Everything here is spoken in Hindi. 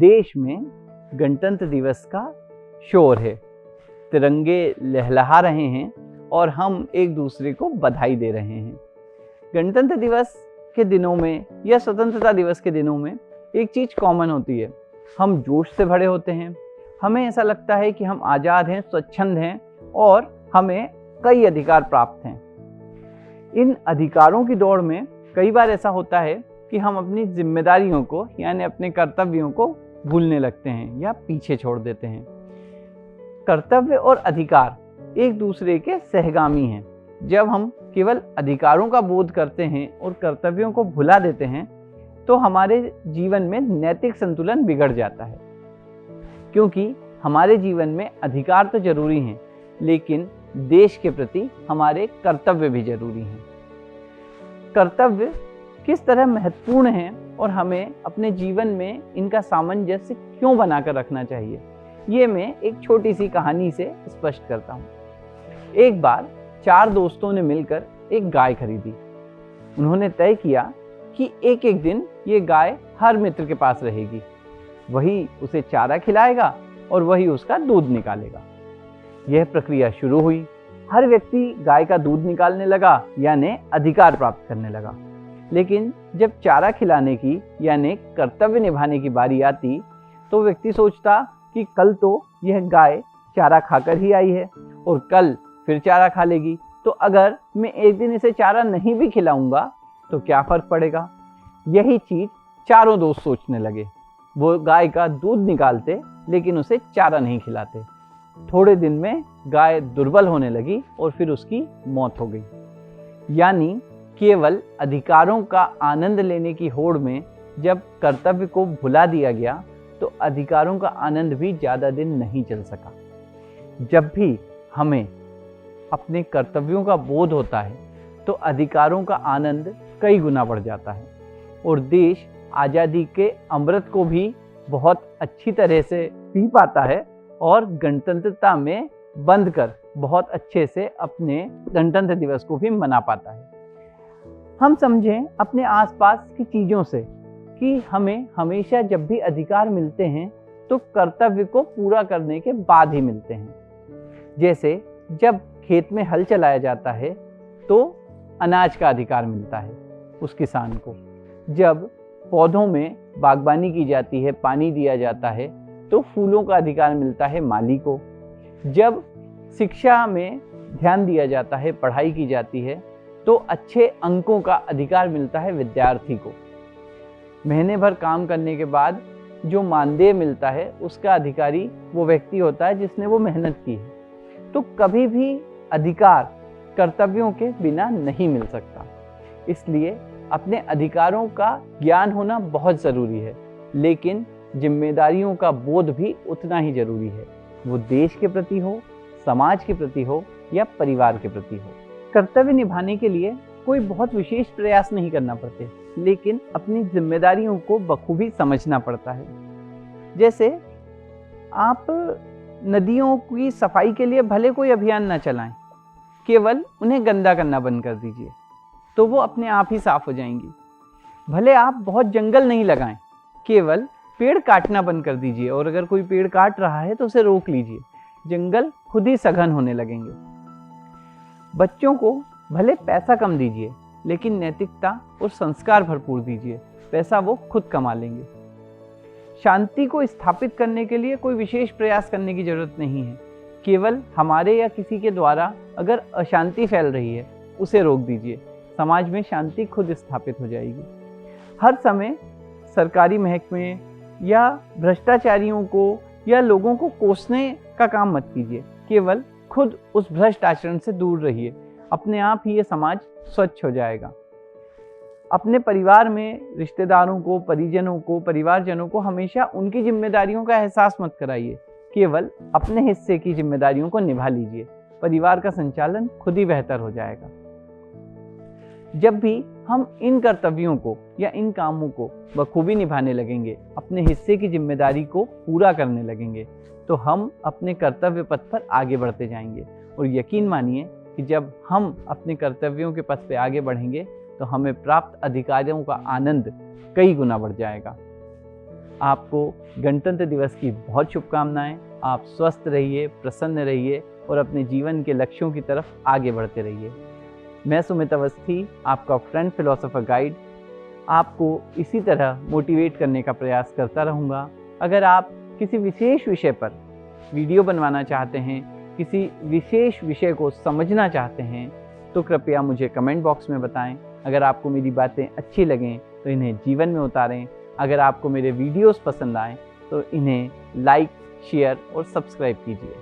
देश में गणतंत्र दिवस का शोर है। तिरंगे लहलहा रहे हैं और हम एक दूसरे को बधाई दे रहे हैं। गणतंत्र दिवस के दिनों में या स्वतंत्रता दिवस के दिनों में एक चीज़ कॉमन होती है, हम जोश से भरे होते हैं। हमें ऐसा लगता है कि हम आज़ाद हैं, स्वच्छंद हैं और हमें कई अधिकार प्राप्त हैं। इन अधिकारों की दौड़ में कई बार ऐसा होता है कि हम अपनी जिम्मेदारियों को यानी अपने कर्तव्यों को भूलने लगते हैं या पीछे छोड़ देते हैं। कर्तव्य और अधिकार एक दूसरे के सहगामी हैं। जब हम केवल अधिकारों का बोध करते हैं और कर्तव्यों को भुला देते हैं तो हमारे जीवन में नैतिक संतुलन बिगड़ जाता है, क्योंकि हमारे जीवन में अधिकार तो जरूरी हैं, लेकिन देश के प्रति हमारे कर्तव्य भी जरूरी हैं। कर्तव्य किस तरह महत्वपूर्ण हैं और हमें अपने जीवन में इनका सामंजस्य क्यों बनाकर रखना चाहिए, ये मैं एक छोटी सी कहानी से स्पष्ट करता हूँ। एक बार 4 दोस्तों ने मिलकर एक गाय खरीदी। उन्होंने तय किया कि एक एक दिन ये गाय हर मित्र के पास रहेगी, वही उसे चारा खिलाएगा और वही उसका दूध निकालेगा। यह प्रक्रिया शुरू हुई। हर व्यक्ति गाय का दूध निकालने लगा यानी अधिकार प्राप्त करने लगा। लेकिन जब चारा खिलाने की यानी कर्तव्य निभाने की बारी आती तो व्यक्ति सोचता कि कल तो यह गाय चारा खाकर ही आई है और कल फिर चारा खा लेगी, तो अगर मैं एक दिन इसे चारा नहीं भी खिलाऊंगा तो क्या फर्क पड़ेगा। यही चीज चारों दोस्त सोचने लगे। वो गाय का दूध निकालते लेकिन उसे चारा नहीं खिलाते। थोड़े दिन में गाय दुर्बल होने लगी और फिर उसकी मौत हो गई। यानी केवल अधिकारों का आनंद लेने की होड़ में जब कर्तव्य को भुला दिया गया तो अधिकारों का आनंद भी ज़्यादा दिन नहीं चल सका। जब भी हमें अपने कर्तव्यों का बोध होता है तो अधिकारों का आनंद कई गुना बढ़ जाता है और देश आज़ादी के अमृत को भी बहुत अच्छी तरह से पी पाता है और गणतंत्रता में बंध कर बहुत अच्छे से अपने गणतंत्र दिवस को भी मना पाता है। हम समझें अपने आसपास की चीज़ों से कि हमें हमेशा जब भी अधिकार मिलते हैं तो कर्तव्य को पूरा करने के बाद ही मिलते हैं। जैसे जब खेत में हल चलाया जाता है तो अनाज का अधिकार मिलता है उस किसान को। जब पौधों में बागबानी की जाती है, पानी दिया जाता है, तो फूलों का अधिकार मिलता है माली को। जब शिक्षा में ध्यान दिया जाता है, पढ़ाई की जाती है, तो अच्छे अंकों का अधिकार मिलता है विद्यार्थी को। महीने भर काम करने के बाद जो मानदेय मिलता है उसका अधिकारी वो व्यक्ति होता है जिसने वो मेहनत की है। तो कभी भी अधिकार कर्तव्यों के बिना नहीं मिल सकता। इसलिए अपने अधिकारों का ज्ञान होना बहुत ज़रूरी है, लेकिन जिम्मेदारियों का बोध भी उतना ही जरूरी है, वो देश के प्रति हो, समाज के प्रति हो या परिवार के प्रति हो। कर्तव्य निभाने के लिए कोई बहुत विशेष प्रयास नहीं करना पड़ते, लेकिन अपनी जिम्मेदारियों को बखूबी समझना पड़ता है। जैसे आप नदियों की सफाई के लिए भले कोई अभियान न चलाएं, केवल उन्हें गंदा करना बंद कर दीजिए तो वो अपने आप ही साफ हो जाएंगी। भले आप बहुत जंगल नहीं लगाएं, केवल पेड़ काटना बंद कर दीजिए और अगर कोई पेड़ काट रहा है तो उसे रोक लीजिए, जंगल खुद ही सघन होने लगेंगे। बच्चों को भले पैसा कम दीजिए, लेकिन नैतिकता और संस्कार भरपूर दीजिए, पैसा वो खुद कमा लेंगे। शांति को स्थापित करने के लिए कोई विशेष प्रयास करने की जरूरत नहीं है, केवल हमारे या किसी के द्वारा अगर अशांति फैल रही है उसे रोक दीजिए, समाज में शांति खुद स्थापित हो जाएगी। हर समय सरकारी महकमे या भ्रष्टाचारियों को या लोगों को कोसने का काम मत कीजिए, केवल खुद उस भ्रष्ट आचरण से दूर रहिए, अपने आप ही ये समाज स्वच्छ हो जाएगा। अपने परिवार में रिश्तेदारों को, परिजनों को, परिवारजनों को हमेशा उनकी जिम्मेदारियों का एहसास मत कराइए, केवल अपने हिस्से की जिम्मेदारियों को निभा लीजिए, परिवार का संचालन खुद ही बेहतर हो जाएगा। जब भी हम इन कर्तव्यों को या इन कामों को बखूबी निभाने लगेंगे, अपने हिस्से की जिम्मेदारी को पूरा करने लगेंगे, तो हम अपने कर्तव्य पथ पर आगे बढ़ते जाएंगे। और यकीन मानिए कि जब हम अपने कर्तव्यों के पथ पे आगे बढ़ेंगे तो हमें प्राप्त अधिकारों का आनंद कई गुना बढ़ जाएगा। आपको गणतंत्र दिवस की बहुत शुभकामनाएं। आप स्वस्थ रहिए, प्रसन्न रहिए और अपने जीवन के लक्ष्यों की तरफ आगे बढ़ते रहिए। मैं सुमित अवस्थी, आपका फ्रेंड फिलोसोफर गाइड, आपको इसी तरह मोटिवेट करने का प्रयास करता रहूँगा। अगर आप किसी विशेष विषय पर वीडियो बनवाना चाहते हैं, किसी विशेष विषय को समझना चाहते हैं, तो कृपया मुझे कमेंट बॉक्स में बताएं। अगर आपको मेरी बातें अच्छी लगें तो इन्हें जीवन में उतारें। अगर आपको मेरे वीडियोस पसंद आएँ तो इन्हें लाइक, शेयर और सब्सक्राइब कीजिए।